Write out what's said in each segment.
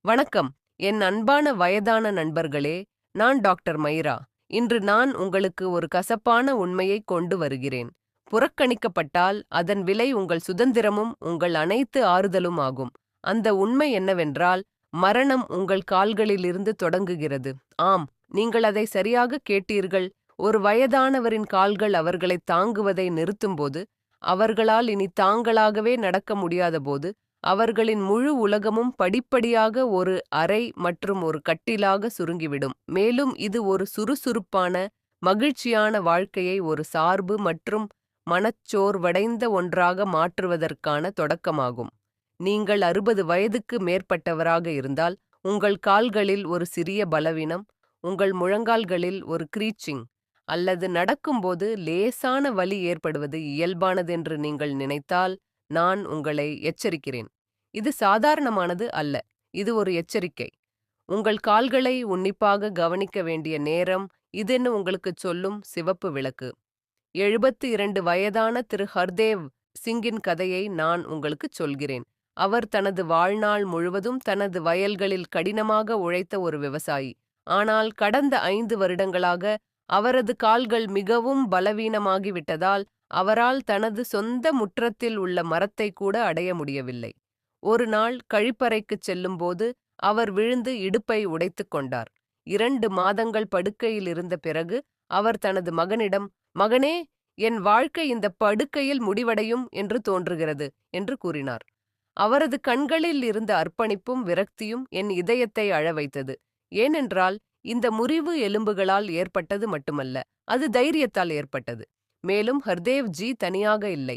வணக்கம். என் அன்பான வயதான நண்பர்களே, நான் டாக்டர் மைரா. இன்று நான் உங்களுக்கு ஒரு கசப்பான உண்மையை கொண்டு வருகிறேன். புறக்கணிக்கப்பட்டால் அதன் விலை உங்கள் சுதந்திரமும் உங்கள் அனைத்து ஆறுதலும் ஆகும். அந்த உண்மை என்னவென்றால், மரணம் உங்கள் கால்களிலிருந்து தொடங்குகிறது. ஆம், நீங்கள் அதை சரியாக கேட்டீர்கள். ஒரு வயதானவரின் கால்கள் அவர்களை தாங்குவதை நிறுத்தும்போது, அவர்களால் இனி தாங்களாகவே நடக்க முடியாதபோது, அவர்களின் முழு உலகமும் படிப்படியாக ஒரு அறை மற்றும் ஒரு கட்டிலாக சுருங்கிவிடும். மேலும் இது ஒரு சுறுசுறுப்பான, மகிழ்ச்சியான வாழ்க்கையை ஒரு சார்பு மற்றும் மனச்சோர்வடைந்த ஒன்றாக மாற்றுவதற்கான தொடக்கமாகும். நீங்கள் 60 வயதுக்கு மேற்பட்டவராக இருந்தால், உங்கள் கால்களில் ஒரு சிறிய பலவீனம், உங்கள் முழங்கால்களில் ஒரு க்ரீச்சிங் அல்லது நடக்கும்போது லேசான வலி ஏற்படுவது இயல்பானதென்று நீங்கள் நினைத்தால், நான் உங்களை எச்சரிக்கிறேன். இது சாதாரணமானது அல்ல. இது ஒரு எச்சரிக்கை. உங்கள் கால்களை உன்னிப்பாக கவனிக்க வேண்டிய நேரம் இதுன்னு உங்களுக்குச் சொல்லும் சிவப்பு விளக்கு. 72 வயதான திரு ஹர்தேவ் சிங்கின் கதையை நான் உங்களுக்குச் சொல்கிறேன். அவர் தனது வாழ்நாள் முழுவதும் தனது வயல்களில் கடினமாக உழைத்த ஒரு விவசாயி. ஆனால் கடந்த 5 வருடங்களாக அவரது கால்கள் மிகவும் பலவீனமாகிவிட்டதால் அவரால் தனது சொந்த முற்றத்தில் உள்ள மரத்தை கூட அடைய முடியவில்லை. ஒரு நாள் கழிப்பறைக்குச் செல்லும்போது அவர் விழுந்து இடுப்பை உடைத்துக் கொண்டார். 2 மாதங்கள் படுக்கையில் இருந்த பிறகு அவர் தனது மகனிடம், "மகனே, என் வாழ்க்கை இந்த படுக்கையில் முடிவடையும் என்று தோன்றுகிறது" என்று கூறினார். அவரது கண்களில் இருந்த அர்ப்பணிப்பும் விரக்தியும் என் இதயத்தை அழ வைத்தது. ஏனென்றால் இந்த முறிவு எலும்புகளால் ஏற்பட்டது மட்டுமல்ல, அது தைரியத்தால் ஏற்பட்டது. மேலும் ஹர்தேவ் ஜி தனியாக இல்லை.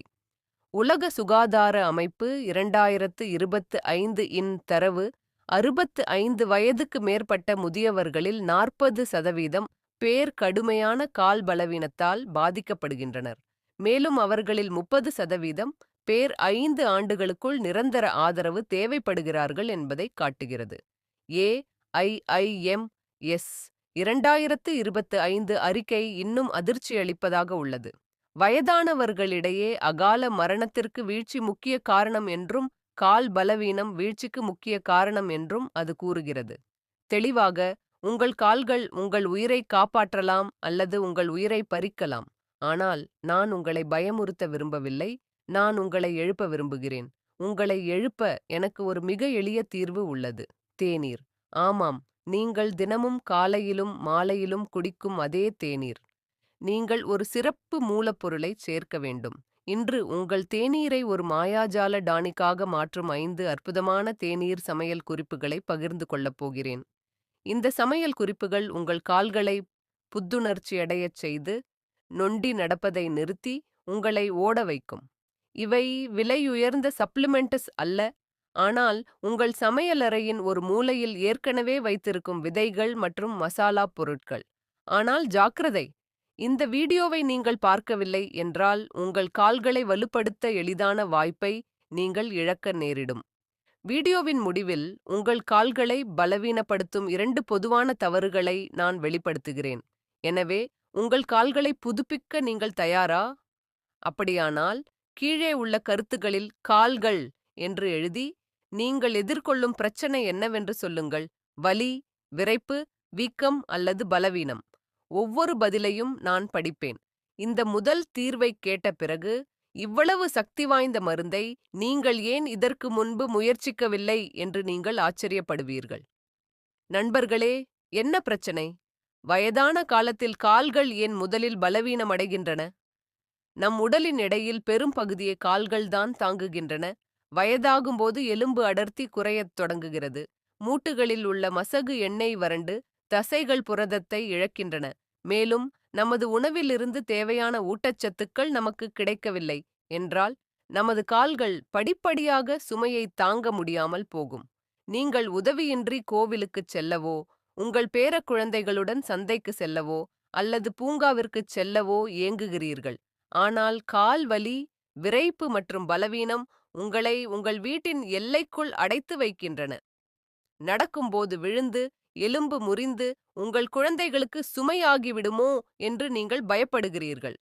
உலக சுகாதார அமைப்பு 2025 இன் தரவு 65 வயதுக்கு மேற்பட்ட முதியவர்களில் 40% பேர் கடுமையான கால் பலவீனத்தால் பாதிக்கப்படுகின்றனர். மேலும் அவர்களில் 30% பேர் 5 ஆண்டுகளுக்குள் நிரந்தர ஆதரவு தேவைப்படுகிறார்கள் என்பதை காட்டுகிறது. AIIMS 2025 அறிக்கை இன்னும் அதிர்ச்சியளிப்பதாக உள்ளது. வயதானவர்களிடையே அகால மரணத்திற்கு வீழ்ச்சி முக்கிய காரணம் என்றும், கால் பலவீனம் வீழ்ச்சிக்கு முக்கிய காரணம் என்றும் அது கூறுகிறது. தெளிவாக, உங்கள் கால்கள் உங்கள் உயிரை காப்பாற்றலாம் அல்லது உங்கள் உயிரை பறிக்கலாம். ஆனால் நான் உங்களை பயமுறுத்த விரும்பவில்லை. நான் உங்களை எழுப்ப விரும்புகிறேன். உங்களை எழுப்ப எனக்கு ஒரு மிக எளிய தீர்வு உள்ளது. தேநீர். ஆமாம், நீங்கள் தினமும் காலையிலும் மாலையிலும் குடிக்கும் அதே தேநீர். நீங்கள் ஒரு சிறப்பு மூலப்பொருளை சேர்க்க வேண்டும். இன்று உங்கள் தேநீரை ஒரு மாயாஜால டானிக்காக மாற்றும் 5 அற்புதமான தேநீர் சமையல் குறிப்புகளை பகிர்ந்து கொள்ளப் போகிறேன். இந்த சமையல் குறிப்புகள் உங்கள் கால்களை புத்துணர்ச்சியடையச் செய்து, நொண்டி நடப்பதை நிறுத்தி, உங்களை ஓட வைக்கும். இவை விலையுயர்ந்த சப்ளிமெண்ட்ஸ் அல்ல, ஆனால் உங்கள் சமையலறையின் ஒரு மூலையில் ஏற்கனவே வைத்திருக்கும் விதைகள் மற்றும் மசாலா பொருட்கள். ஆனால் ஜாக்கிரதை! இந்த வீடியோவை நீங்கள் பார்க்கவில்லை என்றால் உங்கள் கால்களை வலுப்படுத்த எளிதான வாய்ப்பை நீங்கள் இழக்க நேரிடும். வீடியோவின் முடிவில் உங்கள் கால்களை பலவீனப்படுத்தும் 2 பொதுவான தவறுகளை நான் வெளிப்படுத்துகிறேன். எனவே உங்கள் கால்களை புதுப்பிக்க நீங்கள் தயாரா? அப்படியானால் கீழே உள்ள கருத்துகளில் "கால்கள்" என்று எழுதி, நீங்கள் எதிர்கொள்ளும் பிரச்சனை என்னவென்று சொல்லுங்கள். வலி, விறைப்பு, வீக்கம் அல்லது பலவீனம். ஒவ்வொரு பதிலையும் நான் படிப்பேன். இந்த முதல் தீர்வைக் கேட்ட பிறகு, இவ்வளவு சக்தி வாய்ந்த மருந்தை நீங்கள் ஏன் இதற்கு முன்பு முயற்சிக்கவில்லை என்று நீங்கள் ஆச்சரியப்படுவீர்கள். நண்பர்களே, என்ன பிரச்சனை? வயதான காலத்தில் கால்கள் ஏன் முதலில் பலவீனமடைகின்றன? நம் உடலின் எடையில் பெரும் பகுதியை கால்கள்தான் தாங்குகின்றன. வயதாகும்போது எலும்பு அடர்த்தி குறையத் தொடங்குகிறது. மூட்டுகளில் உள்ள மசகு எண்ணெய் வறண்டு, தசைகள் புரதத்தை இழக்கின்றன. மேலும் நமது உணவிலிருந்து தேவையான ஊட்டச்சத்துக்கள் நமக்கு கிடைக்கவில்லை என்றால், நமது கால்கள் படிப்படியாக சுமையை தாங்க முடியாமல் போகும். நீங்கள் உதவியின்றி கோவிலுக்குச் செல்லவோ, உங்கள் பேரக்குழந்தைகளுடன் சந்தைக்கு செல்லவோ அல்லது பூங்காவிற்குச் செல்லவோ ஏங்குகிறீர்கள். ஆனால் கால் வலி, விறைப்பு மற்றும் பலவீனம் உங்களை உங்கள் வீட்டின் எல்லைக்குள் அடைத்து வைக்கின்றன. நடக்கும்போது விழுந்து, எலும்பு முறிந்து, உங்கள் குழந்தைகளுக்கு சுமையாகிவிடுமோ என்று நீங்கள் பயப்படுகிறீர்கள்.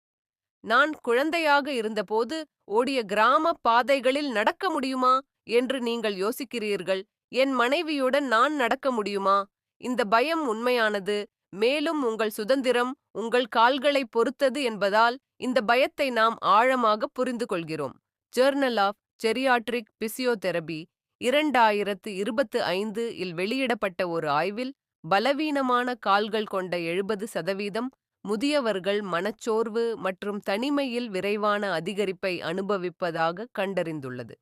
நான் குழந்தையாக இருந்தபோது ஓடிய கிராம பாதைகளில் நடக்க முடியுமா என்று நீங்கள் யோசிக்கிறீர்கள். என் மனைவியுடன் நான் நடக்க முடியுமா? இந்த பயம் உண்மையானது, மேலும் உங்கள் சுதந்திரம் உங்கள் கால்களை பொறுத்தது என்பதால் இந்த பயத்தை நாம் ஆழமாக புரிந்து கொள்கிறோம். ஜர்னல் ஆஃப் ஜெரியாட்ரிக் பிசியோதெரபி 2025 இல் வெளியிடப்பட்ட ஒரு ஆய்வில் பலவீனமான கால்கள் கொண்ட 70% முதியவர்கள் மனச்சோர்வு மற்றும் தனிமையில் விரைவான அதிகரிப்பை அனுபவிப்பதாக கண்டறிந்துள்ளது.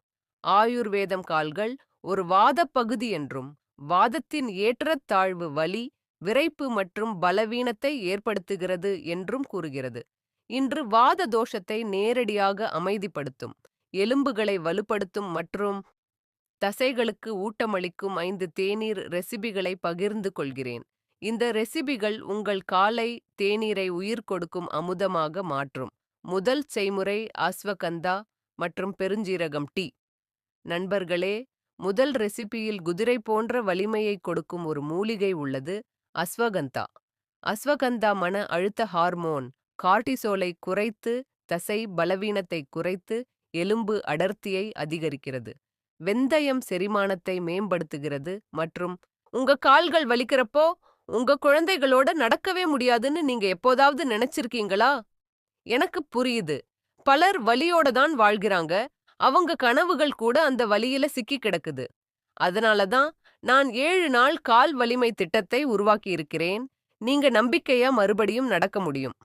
ஆயுர்வேதம் கால்கள் ஒரு வாதப் பகுதி என்றும், வாதத்தின் ஏற்றத்தாழ்வு வலி, விறைப்பு மற்றும் பலவீனத்தை ஏற்படுத்துகிறது என்றும் கூறுகிறது. இன்று வாத தோஷத்தை நேரடியாக அமைதிப்படுத்தும், எலும்புகளை வலுப்படுத்தும் மற்றும் தசைகளுக்கு ஊட்டமளிக்கும் 5 தேநீர் ரெசிபிகளை பகிர்ந்து கொள்கிறேன். இந்த ரெசிபிகள் உங்கள் காலை தேநீரை உயிர் கொடுக்கும் அமுதமாக மாற்றும். முதல் செய்முறை அஸ்வகந்தா மற்றும் பெருஞ்சீரகம் டீ. நண்பர்களே, முதல் ரெசிபியில் குதிரை போன்ற வலிமையை கொடுக்கும் ஒரு மூலிகை உள்ளது, அஸ்வகந்தா. அஸ்வகந்தா மன அழுத்த ஹார்மோன் கார்டிசோலை குறைத்து, தசை பலவீனத்தை குறைத்து, எலும்பு அடர்த்தியை அதிகரிக்கிறது. வெந்தயம் செரிமானத்தை மேம்படுத்துகிறது மற்றும் உங்க கால்கள் வலிக்கிறப்போ உங்க குழந்தைகளோட நடக்கவே முடியாதுன்னு நீங்க எப்போதாவது நினைச்சிருக்கீங்களா? எனக்கு புரியுது. பலர் வலியோட தான் வாழ்கிறாங்க. அவங்க கனவுகள் கூட அந்த வலியில சிக்கி கிடக்குது. அதனால தான் நான் 7 நாள் கால் வலிமை திட்டத்தை உருவாக்கி இருக்கிறேன். நீங்க நம்பிக்கையா மறுபடியும் நடக்க முடியும்.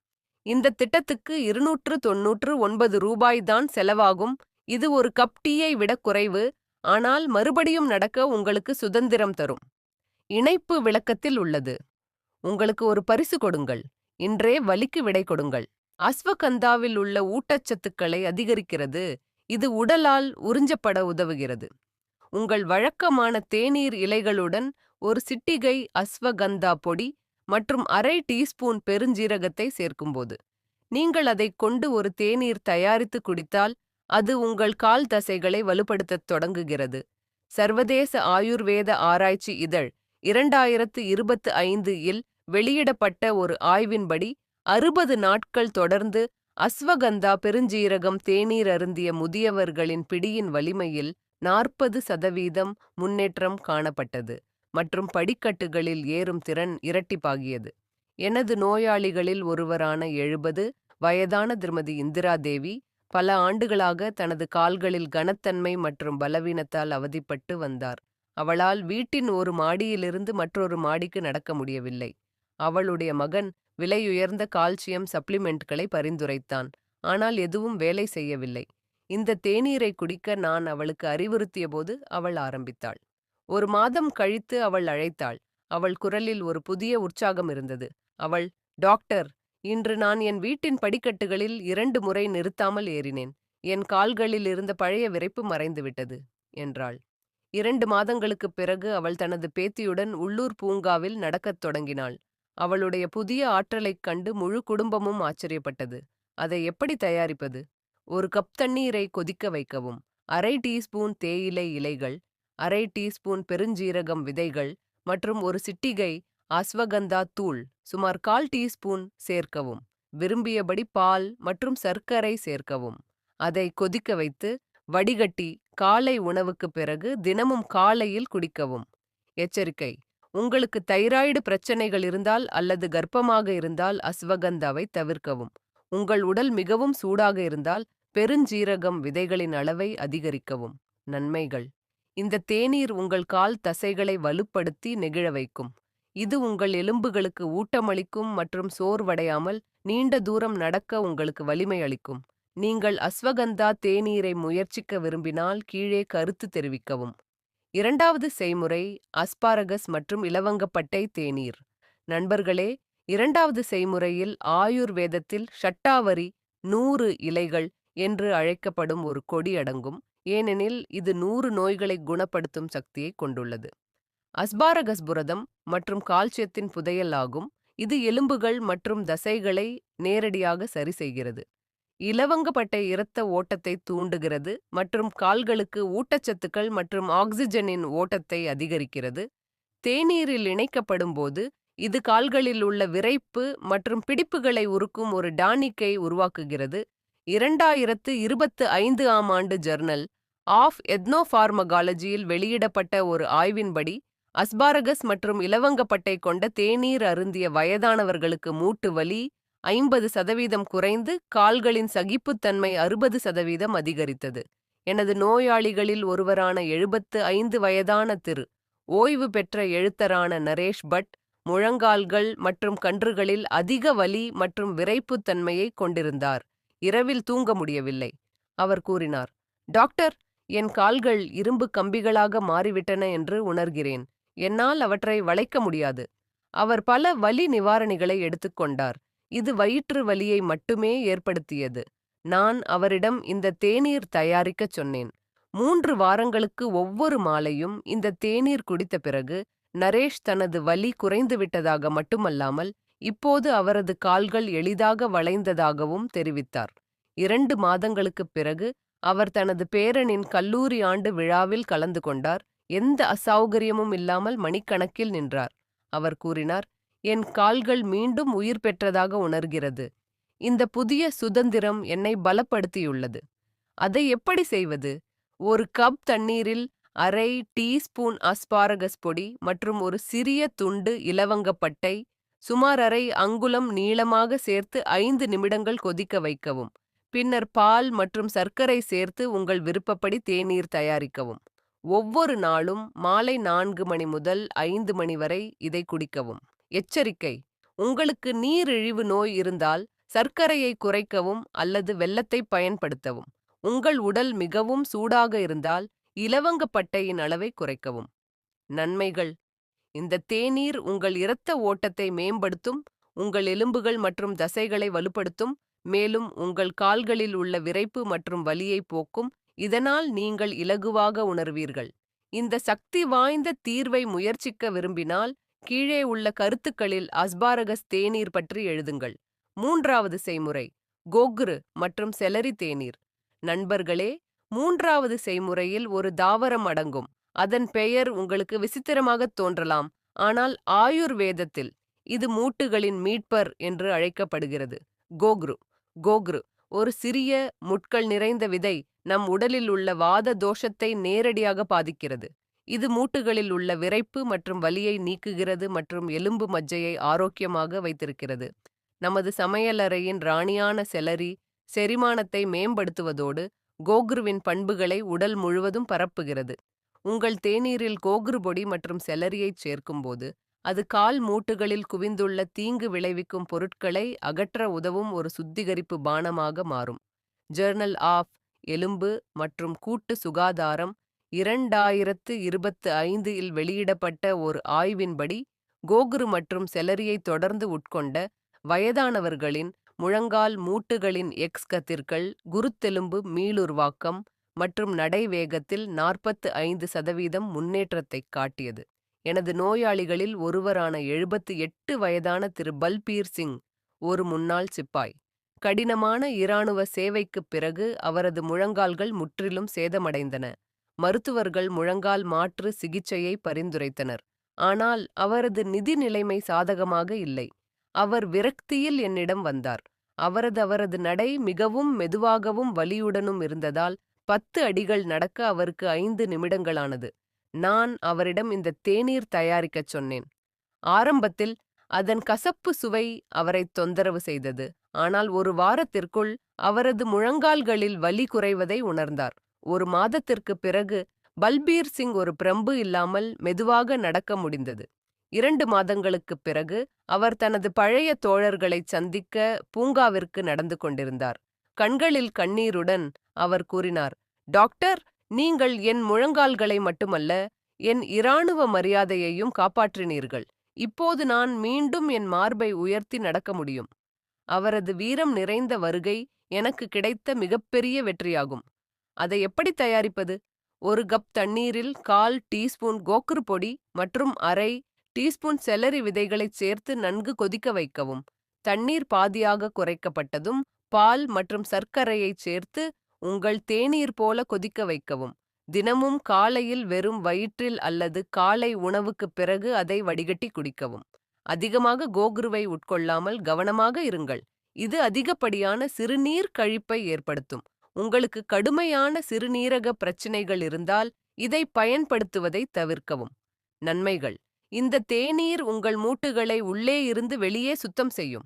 இந்த திட்டத்துக்கு 299 ரூபாய் தான் செலவாகும். இது ஒரு கப் டீயை விட குறைவு, ஆனால் மறுபடியும் நடக்க உங்களுக்கு சுதந்திரம் தரும். இணைப்பு விளக்கத்தில் உள்ளது. உங்களுக்கு ஒரு பரிசு கொடுங்கள். இன்றே வலிக்கு விடை கொடுங்கள். அஸ்வகந்தாவில் உள்ள ஊட்டச்சத்துக்களை அதிகரிக்கிறது. இது உடலால் உறிஞ்சப்பட உதவுகிறது. உங்கள் வழக்கமான தேநீர் இலைகளுடன் ஒரு சிட்டிகை அஸ்வகந்தா பொடி மற்றும் அரை டீஸ்பூன் பெருஞ்சீரகத்தை சேர்க்கும்போது நீங்கள் அதைக் கொண்டு ஒரு தேநீர் தயாரித்து குடித்தால் அது உங்கள் கால் தசைகளை வலுப்படுத்தத் தொடங்குகிறது. சர்வதேச ஆயுர்வேத ஆராய்ச்சி இதழ் 2025 இல் வெளியிடப்பட்ட ஒரு ஆய்வின்படி 60 நாட்கள் தொடர்ந்து அஸ்வகந்தா பெருஞ்சீரகம் தேநீர் அருந்திய முதியவர்களின் பிடியின் வலிமையில் 40% முன்னேற்றம் காணப்பட்டது மற்றும் படிக்கட்டுகளில் ஏறும் திறன் இரட்டிப்பாகியது. எனது நோயாளிகளில் ஒருவரான 70 வயதான திருமதி இந்திரா தேவி பல ஆண்டுகளாக தனது கால்களில் கனத்தன்மை மற்றும் பலவீனத்தால் அவதிப்பட்டு வந்தார். அவளால் வீட்டின் ஒரு மாடியிலிருந்து மற்றொரு மாடிக்கு நடக்க முடியவில்லை. அவளுடைய மகன் விலையுயர்ந்த கால்சியம் சப்ளிமெண்ட்களை பரிந்துரைத்தான், ஆனால் எதுவும் வேலை செய்யவில்லை. இந்த தேநீரை குடிக்க நான் அவளுக்கு அறிவுறுத்தியபோது அவள் ஆரம்பித்தாள். ஒரு மாதம் கழித்து அவள் அழைத்தாள். அவள் குரலில் ஒரு புதிய உற்சாகம் இருந்தது. அவள், டாக்டர், இன்று நான் என் வீட்டின் படிக்கட்டுகளில் 2 முறை நிறுத்தாமல் ஏறினேன். என் கால்களில் இருந்த பழைய விறைப்பு மறைந்துவிட்டது என்றாள். 2 மாதங்களுக்குப் பிறகு அவள் தனது பேத்தியுடன் உள்ளூர் பூங்காவில் நடக்கத் தொடங்கினாள். அவளுடைய புதிய ஆற்றலைக் கண்டு முழு குடும்பமும் ஆச்சரியப்பட்டது. அதை எப்படி தயாரிப்பது? ஒரு கப் தண்ணீரை கொதிக்க வைக்கவும். அரை டீஸ்பூன் தேயிலை இலைகள், அரை டீஸ்பூன் பெருஞ்சீரகம் விதைகள் மற்றும் ஒரு சிட்டிகை அஸ்வகந்தா தூள் சுமார் 1/4 டீஸ்பூன் சேர்க்கவும். விரும்பியபடி பால் மற்றும் சர்க்கரை சேர்க்கவும். அதை கொதிக்க வைத்து வடிகட்டி காலை உணவுக்குப் பிறகு தினமும் காலையில் குடிக்கவும். எச்சரிக்கை: உங்களுக்கு தைராய்டு பிரச்சனைகள் இருந்தால் அல்லது கர்ப்பமாக இருந்தால் அஸ்வகந்தாவை தவிர்க்கவும். உங்கள் உடல் மிகவும் சூடாக இருந்தால் பெருஞ்சீரகம் விதைகளின் அளவை அதிகரிக்கவும். நன்மைகள்: இந்த தேநீர் உங்கள் கால் தசைகளை வலுப்படுத்தி நெகிழ வைக்கும். இது உங்கள் எலும்புகளுக்கு ஊட்டமளிக்கும் மற்றும் சோர்வடையாமல் நீண்ட தூரம் நடக்க உங்களுக்கு வலிமை அளிக்கும். நீங்கள் அஸ்வகந்தா தேநீரை முயற்சிக்க விரும்பினால் கீழே கருத்து தெரிவிக்கவும். 2வது செய்முறை அஸ்பாரகஸ் மற்றும் இலவங்கப்பட்டை தேநீர். நண்பர்களே, 2வது செய்முறையில் ஆயுர்வேதத்தில் ஷட்டாவரி 100 இலைகள் என்று அழைக்கப்படும் ஒரு கொடி அடங்கும், ஏனெனில் இது 100 நோய்களை குணப்படுத்தும் சக்தியை கொண்டுள்ளது. அஸ்பாரகஸ் புரதம் மற்றும் கால்சியத்தின் புதையல் ஆகும். இது எலும்புகள் மற்றும் தசைகளை நேரடியாக சரி செய்கிறது. இலவங்கப்பட்டை இரத்த ஓட்டத்தை தூண்டுகிறது மற்றும் கால்களுக்கு ஊட்டச்சத்துக்கள் மற்றும் ஆக்சிஜனின் ஓட்டத்தை அதிகரிக்கிறது. தேநீரில் இணைக்கப்படும் போது இது கால்களில் உள்ள விறைப்பு மற்றும் பிடிப்புகளை உருக்கும் ஒரு டானிக்கை உருவாக்குகிறது. 2025 ஆம் ஆண்டு ஜர்னல் ஆஃப் எத்னோஃபார்மகாலஜியில் வெளியிடப்பட்ட ஒரு ஆய்வின்படி அஸ்பாரகஸ் மற்றும் இலவங்கப்பட்டை கொண்ட தேநீர் அருந்திய வயதானவர்களுக்கு மூட்டு வலி 50% குறைந்து கால்களின் சகிப்புத்தன்மை 60% அதிகரித்தது. எனது நோயாளிகளில் ஒருவரான 75 வயதான திரு. ஓய்வு பெற்ற எழுத்தரான நரேஷ் பட் முழங்கால்கள் மற்றும் கன்றுகளில் அதிக வலி மற்றும் விறைப்புத்தன்மையை கொண்டிருந்தார். இரவில் தூங்க முடியவில்லை. அவர் கூறினார், டாக்டர், என் கால்கள் இரும்பு கம்பிகளாக மாறிவிட்டன என்று உணர்கிறேன். என்னால் அவற்றை வளைக்க முடியாது. அவர் பல வலி நிவாரணிகளை எடுத்துக்கொண்டார். இது வயிற்று வலியை மட்டுமே ஏற்படுத்தியது. நான் அவரிடம் இந்த தேநீர் தயாரிக்கச் சொன்னேன். 3 வாரங்களுக்கு ஒவ்வொரு மாலையும் இந்த தேநீர் குடித்த பிறகு நரேஷ் தனது வலி குறைந்துவிட்டதாக மட்டுமல்லாமல் இப்போது அவரது கால்கள் எளிதாக வளைந்ததாகவும் தெரிவித்தார். 2 மாதங்களுக்குப் பிறகு அவர் தனது பேரனின் கல்லூரி ஆண்டு விழாவில் கலந்து கொண்டார். எந்த அசௌகரியமும் இல்லாமல் மணிக்கணக்கில் நின்றார். அவர் கூறினார், என் கால்கள் மீண்டும் உயிர் பெற்றதாக உணர்கிறது. இந்த புதிய சுதந்திரம் என்னை பலப்படுத்தியுள்ளது. அதை எப்படி செய்வது? ஒரு கப் தண்ணீரில் அரை டீஸ்பூன் அஸ்பாரகஸ் பொடி மற்றும் ஒரு சிறிய துண்டு இலவங்கப்பட்டை சுமார் அரை அங்குலம் நீளமாக சேர்த்து 5 நிமிடங்கள் கொதிக்க வைக்கவும். பின்னர் பால் மற்றும் சர்க்கரை சேர்த்து உங்கள் விருப்பப்படி தேநீர் தயாரிக்கவும். ஒவ்வொரு நாளும் மாலை 4 மணி முதல் 5 மணி வரை இதை குடிக்கவும். எச்சரிக்கை: உங்களுக்கு நீரிழிவு நோய் இருந்தால் சர்க்கரையை குறைக்கவும் அல்லது வெல்லத்தை பயன்படுத்தவும். உங்கள் உடல் மிகவும் சூடாக இருந்தால் இலவங்கப்பட்டையின் அளவை குறைக்கவும். நன்மைகள்: இந்த தேநீர் உங்கள் இரத்த ஓட்டத்தை மேம்படுத்தும், உங்கள் எலும்புகள் மற்றும் தசைகளை வலுப்படுத்தும், மேலும் உங்கள் கால்களில் உள்ள விறைப்பு மற்றும் வலியை போக்கும். இதனால் நீங்கள் இலகுவாக உணர்வீர்கள். இந்த சக்தி வாய்ந்த தீர்வை முயற்சிக்க விரும்பினால் கீழே உள்ள கருத்துக்களில் அஸ்பாரகஸ் தேநீர் பற்றி எழுதுங்கள். 3வது செய்முறை: கோக்ரு மற்றும் செலரி தேநீர். நண்பர்களே, 3வது செய்முறையில் ஒரு தாவரம் அடங்கும். அதன் பெயர் உங்களுக்கு விசித்திரமாகத் தோன்றலாம், ஆனால் ஆயுர்வேதத்தில் இது மூட்டுகளின் மீட்பர் என்று அழைக்கப்படுகிறது. கோக்ரு. கோக்ரு ஒரு சிறிய முட்கள் நிறைந்த விதை நம் உடலில் உள்ள வாத தோஷத்தை நேரடியாக பாதிக்கிறது. இது மூட்டுகளில் உள்ள விறைப்பு மற்றும் வலியை நீக்குகிறது மற்றும் எலும்பு மஜ்ஜையை ஆரோக்கியமாக வைத்திருக்கிறது. நமது சமையலறையின் ராணியான செலரி செரிமானத்தை மேம்படுத்துவதோடு கோக்ருவின் பண்புகளை உடல் முழுவதும் பரப்புகிறது. உங்கள் தேநீரில் கோக்ரு பொடி மற்றும் செலரியைச் சேர்க்கும்போது அது கால் மூட்டுகளில் குவிந்துள்ள தீங்கு விளைவிக்கும் பொருட்களை அகற்ற உதவும் ஒரு சுத்திகரிப்பு பானமாக மாறும். ஜர்னல் ஆஃப் எலும்பு மற்றும் கூட்டு சுகாதாரம் 2025 இல் வெளியிடப்பட்ட ஒரு ஆய்வின்படி கோக்ரு மற்றும் செலரியை தொடர்ந்து உட்கொண்ட வயதானவர்களின் முழங்கால் மூட்டுகளின் எக்ஸ் கதிர்கள், குருத்தெலும்பு மீளுருவாக்கம் மற்றும் நடை வேகத்தில் 45% முன்னேற்றத்தைக் காட்டியது. எனது நோயாளிகளில் ஒருவரான 78 வயதான திரு பல்பீர் சிங் ஒரு முன்னாள் சிப்பாய். கடினமான இராணுவ சேவைக்குப் பிறகு அவரது முழங்கால்கள் முற்றிலும் சேதமடைந்தன. மருத்துவர்கள் முழங்கால் மாற்று சிகிச்சையை பரிந்துரைத்தனர், ஆனால் அவரது நிதி நிலைமை சாதகமாக இல்லை. அவர் விரக்தியில் என்னிடம் வந்தார். அவரது நடை மிகவும் மெதுவாகவும் வலியுடனும் இருந்ததால் 10 அடிகள் நடக்க அவருக்கு 5 நிமிடங்களானது. நான் அவரிடம் இந்த தேநீர் தயாரிக்கச் சொன்னேன். ஆரம்பத்தில் அதன் கசப்பு சுவை அவரைத் தொந்தரவு செய்தது, ஆனால் ஒரு வாரத்திற்குள் அவரது முழங்கால்களில் வலி குறைவதை உணர்ந்தார். ஒரு மாதத்திற்குப் பிறகு பல்பீர் சிங் ஒரு பிரம்பு இல்லாமல் மெதுவாக நடக்க முடிந்தது. 2 மாதங்களுக்குப் பிறகு அவர் தனது பழைய தோழர்களைச் சந்திக்க பூங்காவிற்கு நடந்து கொண்டிருந்தார். கண்களில் கண்ணீருடன் அவர் கூறினார், டாக்டர், நீங்கள் என் முழங்கால்களை மட்டுமல்ல, என் இராணுவ மரியாதையையும் காப்பாற்றினீர்கள். இப்போது நான் மீண்டும் என் மார்பை உயர்த்தி நடக்க முடியும். அவரது வீரம் நிறைந்த வருகை எனக்கு கிடைத்த மிகப்பெரிய வெற்றியாகும். அதை எப்படி தயாரிப்பது? 1 கப் தண்ணீரில் 1/4 டீஸ்பூன் கோக்ரு பொடி மற்றும் அரை டீஸ்பூன் செலரி விதைகளைச் சேர்த்து நன்கு கொதிக்க வைக்கவும். தண்ணீர் பாதியாக குறைக்கப்பட்டதும் பால் மற்றும் சர்க்கரையைச் சேர்த்து உங்கள் தேநீர் போல கொதிக்க வைக்கவும். தினமும் காலையில் வெறும் வயிற்றில் அல்லது காலை உணவுக்குப் பிறகு அதை வடிகட்டி குடிக்கவும். அதிகமாக கோக்ருவை உட்கொள்ளாமல் கவனமாக இருங்கள். இது அதிகப்படியான சிறுநீர் கழிப்பை ஏற்படுத்தும். உங்களுக்கு கடுமையான சிறுநீரக பிரச்சினைகள் இருந்தால் இதை பயன்படுத்துவதை தவிர்க்கவும். நன்மைகள்: இந்த தேநீர் உங்கள் மூட்டுகளை உள்ளே இருந்து வெளியே சுத்தம் செய்யும்.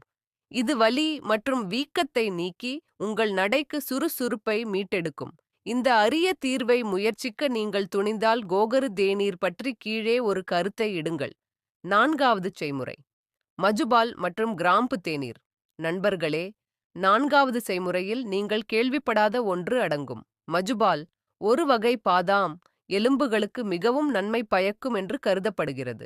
இது வலி மற்றும் வீக்கத்தை நீக்கி உங்கள் நடைக்கு சுறுசுறுப்பை மீட்டெடுக்கும். இந்த அரிய தீர்வை முயற்சிக்க நீங்கள் துணிந்தால் கோகரு தேநீர் பற்றி கீழே ஒரு கருத்தை இடுங்கள். 4வது செய்முறை: மஜுபால் மற்றும் கிராம்பு தேநீர். நண்பர்களே, 4வது செய்முறையில் நீங்கள் கேள்விப்படாத ஒன்று அடங்கும். மஜுபால் ஒரு வகை பாதாம் எலும்புகளுக்கு மிகவும் நன்மை பயக்கும் என்று கருதப்படுகிறது.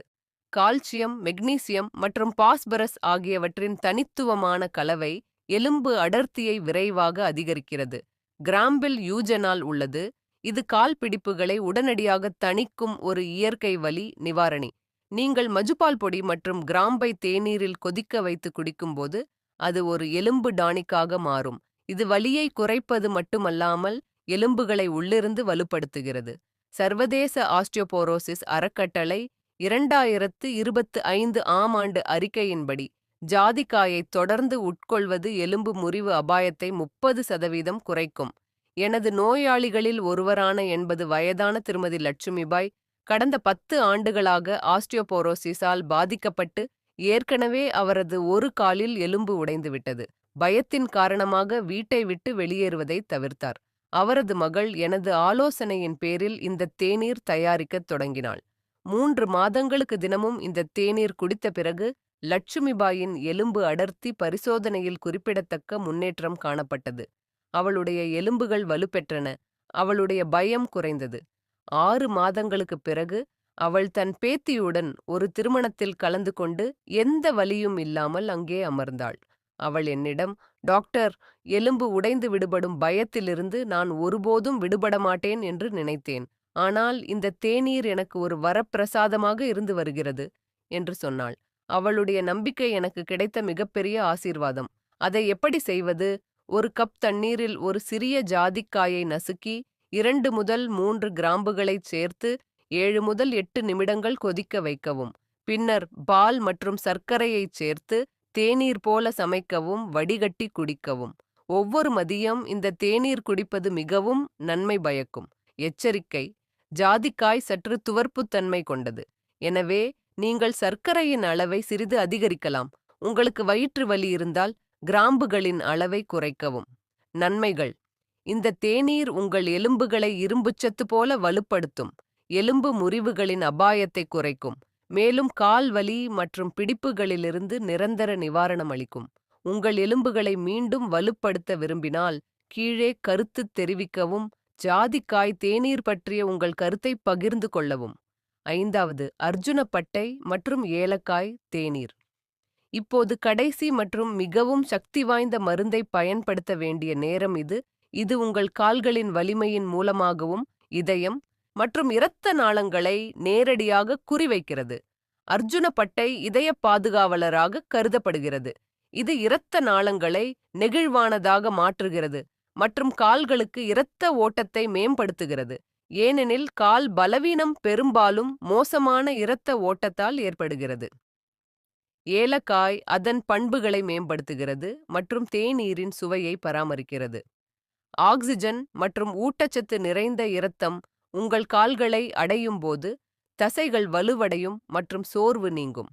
கால்சியம், மெக்னீசியம் மற்றும் பாஸ்பரஸ் ஆகியவற்றின் தனித்துவமான கலவை எலும்பு அடர்த்தியை விரைவாக அதிகரிக்கிறது. கிராம்பில் யூஜெனால் உள்ளது. இது கால் பிடிப்புகளை உடனடியாக தணிக்கும் ஒரு இயற்கை வலி நிவாரணி. நீங்கள் மஜுபால் பொடி மற்றும் கிராம்பை தேநீரில் கொதிக்க வைத்து குடிக்கும்போது அது ஒரு எலும்பு டானிக்காக மாறும். இது வலியை குறைப்பது மட்டுமல்லாமல் எலும்புகளை உள்ளிருந்து வலுப்படுத்துகிறது. சர்வதேச ஆஸ்டியோபோரோசிஸ் அறக்கட்டளை 2025 ஆம் ஆண்டு அறிக்கையின்படி ஜாதிக்காயை தொடர்ந்து உட்கொள்வது எலும்பு முறிவு அபாயத்தை 30% குறைக்கும். எனது நோயாளிகளில் ஒருவரான 80 வயதான திருமதி லட்சுமிபாய் கடந்த 10 ஆண்டுகளாக ஆஸ்டியோபோரோசிஸால் பாதிக்கப்பட்டு ஏற்கனவே அவரது ஒரு காலில் எலும்பு உடைந்துவிட்டது. பயத்தின் காரணமாக வீட்டை விட்டு வெளியேறுவதை தவிர்த்தார். அவரது மகள் எனது ஆலோசனையின் பேரில் இந்த தேநீர் தயாரிக்கத் தொடங்கினாள். 3 மாதங்களுக்கு தினமும் இந்த தேநீர் குடித்த பிறகு லட்சுமிபாயின் எலும்பு அடர்த்தி பரிசோதனையில் குறிப்பிடத்தக்க முன்னேற்றம் காணப்பட்டது. அவளுடைய எலும்புகள் வலுப்பெற்றன. அவளுடைய பயம் குறைந்தது. 6 மாதங்களுக்குப் பிறகு அவள் தன் பேத்தியுடன் ஒரு திருமணத்தில் கலந்து கொண்டு எந்த வலியும் இல்லாமல் அங்கே அமர்ந்தாள். அவள் என்னிடம், டாக்டர், எலும்பு உடைந்து விடுபடும் பயத்திலிருந்து நான் ஒருபோதும் விடுபட மாட்டேன் என்று நினைத்தேன். ஆனால் இந்த தேநீர் எனக்கு ஒரு வரப்பிரசாதமாக இருந்து வருகிறது என்று சொன்னாள். அவளுடைய நம்பிக்கை எனக்கு கிடைத்த மிகப்பெரிய ஆசீர்வாதம். அதை எப்படி செய்வது? ஒரு கப் தண்ணீரில் ஒரு சிறிய ஜாதிக்காயை நசுக்கி 2 முதல் 3 கிராம்புகளைச் சேர்த்து 7 முதல் 8 நிமிடங்கள் கொதிக்க வைக்கவும். பின்னர் பால் மற்றும் சர்க்கரையைச் சேர்த்து தேநீர் போல சமைக்கவும், வடிகட்டி குடிக்கவும். ஒவ்வொரு மதியம் இந்த தேநீர் குடிப்பது மிகவும் நன்மை பயக்கும். எச்சரிக்கை: ஜாதிக்காய் சற்று துவர்ப்புத்தன்மை கொண்டது. எனவே நீங்கள் சர்க்கரையின் அளவை சிறிது அதிகரிக்கலாம். உங்களுக்கு வயிற்று வலி இருந்தால் கிராம்புகளின் அளவை குறைக்கவும். நன்மைகள்: இந்த தேநீர் உங்கள் எலும்புகளை இரும்புச்சத்து போல வலுப்படுத்தும். எலும்பு முறிவுகளின் அபாயத்தை குறைக்கும். மேலும் கால் வலி மற்றும் பிடிப்புகளிலிருந்து நிரந்தர நிவாரணம் அளிக்கும். உங்கள் எலும்புகளை மீண்டும் வலுப்படுத்த விரும்பினால் கீழே கருத்து தெரிவிக்கவும். ஜாதிக்காய் தேநீர் பற்றிய உங்கள் கருத்தை பகிர்ந்து கொள்ளவும். 5வது அர்ஜுனப்பட்டை மற்றும் ஏலக்காய் தேநீர். இப்போது கடைசி மற்றும் மிகவும் சக்தி வாய்ந்த மருந்தை பயன்படுத்த வேண்டிய நேரம் இது. இது உங்கள் கால்களின் வலிமையின் மூலமாகவும் இதயம் மற்றும் இரத்த நாளங்களை நேரடியாக குறிவைக்கிறது. அர்ஜுனப்பட்டை இதய பாதுகாவலராக கருதப்படுகிறது. இது இரத்த நாளங்களை நெகிழ்வானதாக மாற்றுகிறது மற்றும் கால்களுக்கு இரத்த ஓட்டத்தை மேம்படுத்துகிறது. ஏனெனில் கால் பலவீனம் பெரும்பாலும் மோசமான இரத்த ஓட்டத்தால் ஏற்படுகிறது. ஏலக்காய் அதன் பண்புகளை மேம்படுத்துகிறது மற்றும் தேநீரின் சுவையை பராமரிக்கிறது. ஆக்சிஜன் மற்றும் ஊட்டச்சத்து நிறைந்த இரத்தம் உங்கள் கால்களை அடையும் போது தசைகள் வலுவடையும் மற்றும் சோர்வு நீங்கும்.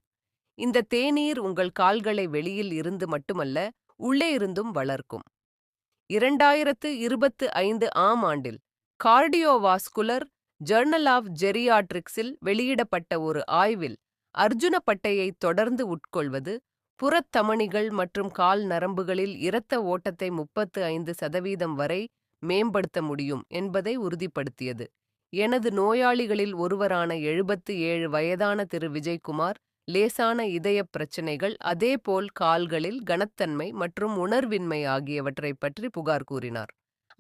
இந்த தேநீர் உங்கள் கால்களை வெளியில் இருந்து மட்டுமல்ல, உள்ளே இருந்தும் வளர்க்கும். 2025 ஆம் ஆண்டில் கார்டியோவாஸ்குலர் ஜர்னல் ஆஃப் ஜெரியாட்ரிக்ஸில் வெளியிடப்பட்ட ஒரு ஆய்வில் அர்ஜுனப்பட்டையை தொடர்ந்து உட்கொள்வது புறத்தமனிகள் மற்றும் கால் நரம்புகளில் இரத்த ஓட்டத்தை 35% வரை மேம்படுத்த முடியும் என்பதை உறுதிப்படுத்தியது. எனது நோயாளிகளில் ஒருவரான 77 வயதான திரு விஜய்குமார் லேசான இதயப் பிரச்சினைகள், அதேபோல் கால்களில் கனத்தன்மை மற்றும் உணர்வின்மை ஆகியவற்றை பற்றி புகார் கூறினார்.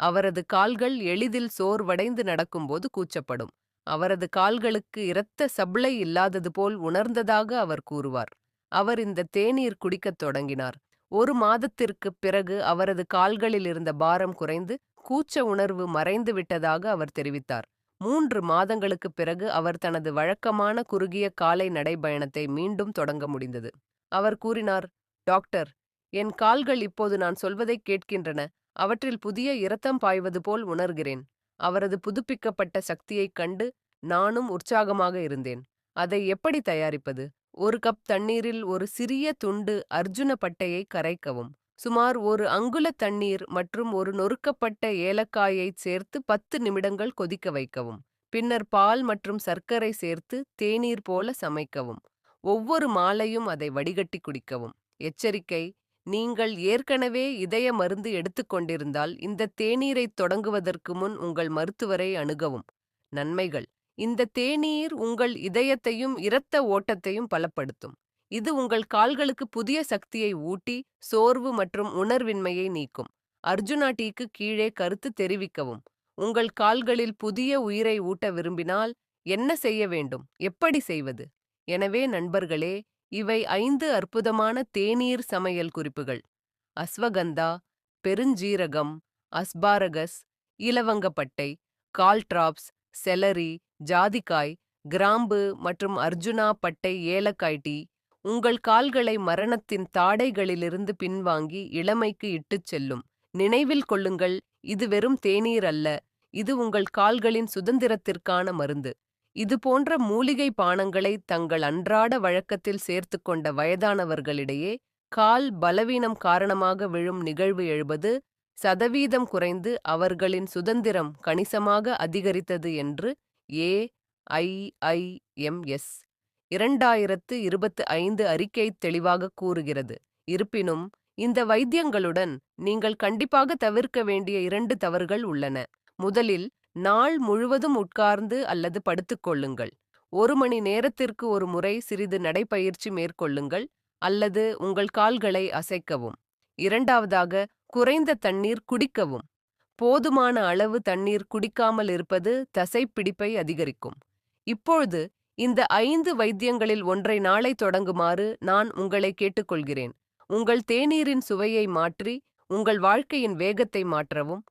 அவரது கால்கள் எளிதில் சோர்வடைந்து நடக்கும்போது கூச்சப்படும். அவரது கால்களுக்கு இரத்த சப்ளை இல்லாதது போல் உணர்ந்ததாக அவர் கூறுவார். அவர் இந்த தேநீர் குடிக்கத் தொடங்கினார். 1 மாதத்திற்குப் பிறகு அவரது கால்களில் இருந்த பாரம் குறைந்து கூச்ச உணர்வு மறைந்து விட்டதாக அவர் தெரிவித்தார். 3 மாதங்களுக்குப் பிறகு அவர் தனது வழக்கமான குறுகிய காலை நடைபயணத்தை மீண்டும் தொடங்க முடிந்தது. அவர் கூறினார், டாக்டர், என் கால்கள் இப்போது நான் சொல்வதைக் கேட்கின்றன. அவற்றில் புதிய இரத்தம் பாய்வது போல் உணர்கிறேன். அவரது புதுப்பிக்கப்பட்ட சக்தியைக் கண்டு நானும் உற்சாகமாக இருந்தேன். அதை எப்படி தயாரிப்பது? ஒரு கப் தண்ணீரில் ஒரு சிறிய துண்டு அர்ஜுன பட்டையை கரைக்கவும். சுமார் ஒரு அங்குல தண்ணீர் மற்றும் ஒரு நொறுக்கப்பட்ட ஏலக்காயைச் சேர்த்து 10 நிமிடங்கள் கொதிக்க வைக்கவும். பின்னர் பால் மற்றும் சர்க்கரை சேர்த்து தேநீர் போல சமைக்கவும். ஒவ்வொரு மாலையும் அதை வடிகட்டி குடிக்கவும். எச்சரிக்கை: நீங்கள் ஏற்கனவே இதய மருந்து எடுத்துக்கொண்டிருந்தால் இந்த தேநீரைத் தொடங்குவதற்கு முன் உங்கள் மருத்துவரை அணுகவும். நன்மைகள்: இந்த தேநீர் உங்கள் இதயத்தையும் இரத்த ஓட்டத்தையும் பலப்படுத்தும். இது உங்கள் கால்களுக்கு புதிய சக்தியை ஊட்டி சோர்வு மற்றும் உணர்வின்மையை நீக்கும். அர்ஜுனா டீக்கு கீழே கருத்து தெரிவிக்கவும். உங்கள் கால்களில் புதிய உயிரை ஊட்ட விரும்பினால் என்ன செய்ய வேண்டும்? எப்படி செய்வது? எனவே நண்பர்களே, இவை 5 அற்புதமான தேநீர் சமையல் குறிப்புகள். அஸ்வகந்தா, பெருஞ்சீரகம், அஸ்பாரகஸ், இலவங்கப்பட்டை, கால்ட்ராப்ஸ், செலரி, ஜாதிக்காய், கிராம்பு மற்றும் அர்ஜுனா பட்டை ஏலக்காய் டீ உங்கள் கால்களை மரணத்தின் தாடைகளிலிருந்து பின்வாங்கி இளமைக்கு இட்டுச் செல்லும். நினைவில் கொள்ளுங்கள், இது வெறும் தேநீர் அல்ல, இது உங்கள் கால்களின் சுதந்திரத்திற்கான மருந்து. இது போன்ற மூலிகை பானங்களை தங்கள் அன்றாட வழக்கத்தில் சேர்த்துக்கொண்ட வயதானவர்களிடையே கால் பலவீனம் காரணமாக விழும் நிகழ்வு 70% குறைந்து அவர்களின் சுதந்திரம் கணிசமாக அதிகரித்தது என்று AIIMS 2025 அறிக்கை தெளிவாக கூறுகிறது. இருப்பினும், இந்த வைத்தியங்களுடன் நீங்கள் கண்டிப்பாக தவிர்க்க வேண்டிய 2 தவறுகள் உள்ளன. முதலில், நாள் முழுவதும் உட்கார்ந்து அல்லது படுத்துக்கொள்ளுங்கள். 1 மணி நேரத்திற்கு ஒரு முறை சிறிது நடைப்பயிற்சி மேற்கொள்ளுங்கள் அல்லது உங்கள் கால்களை அசைக்கவும். இரண்டாவதாக, குறைந்த தண்ணீர் குடிக்கவும். போதுமான அளவு தண்ணீர் குடிக்காமல் இருப்பது தசைப்பிடிப்பை அதிகரிக்கும். இப்பொழுது இந்த 5 வைத்தியங்களில் ஒன்றை நாளை தொடங்குமாறு நான் உங்களை கேட்டுக்கொள்கிறேன். உங்கள் தேநீரின் சுவையை மாற்றி உங்கள் வாழ்க்கையின் வேகத்தை மாற்றவும்.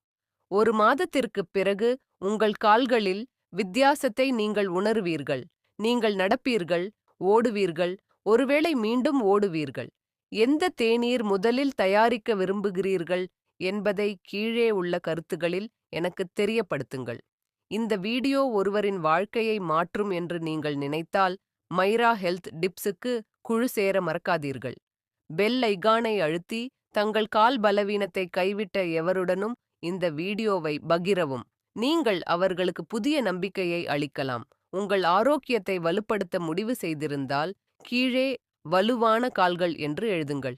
1 மாதத்திற்குப் பிறகு உங்கள் கால்களில் வித்தியாசத்தை நீங்கள் உணருவீர்கள். நீங்கள் நடப்பீர்கள், ஓடுவீர்கள், ஒருவேளை மீண்டும் ஓடுவீர்கள். எந்த தேநீர் முதலில் தயாரிக்க விரும்புகிறீர்கள் என்பதை கீழே உள்ள கருத்துகளில் எனக்குத் தெரியப்படுத்துங்கள். இந்த வீடியோ ஒருவரின் வாழ்க்கையை மாற்றும் என்று நீங்கள் நினைத்தால் மைரா ஹெல்த் டிப்ஸுக்கு குழு சேர மறக்காதீர்கள். பெல் ஐகானை அழுத்தி தங்கள் கால் பலவீனத்தை கைவிட்ட எவருடனும் இந்த வீடியோவை பகிரவும். நீங்கள் அவர்களுக்கு புதிய நம்பிக்கையை அளிக்கலாம். உங்கள் ஆரோக்கியத்தை வலுப்படுத்த முடிவு செய்திருந்தால் கீழே வலுவான கால்கள் என்று எழுதுங்கள்.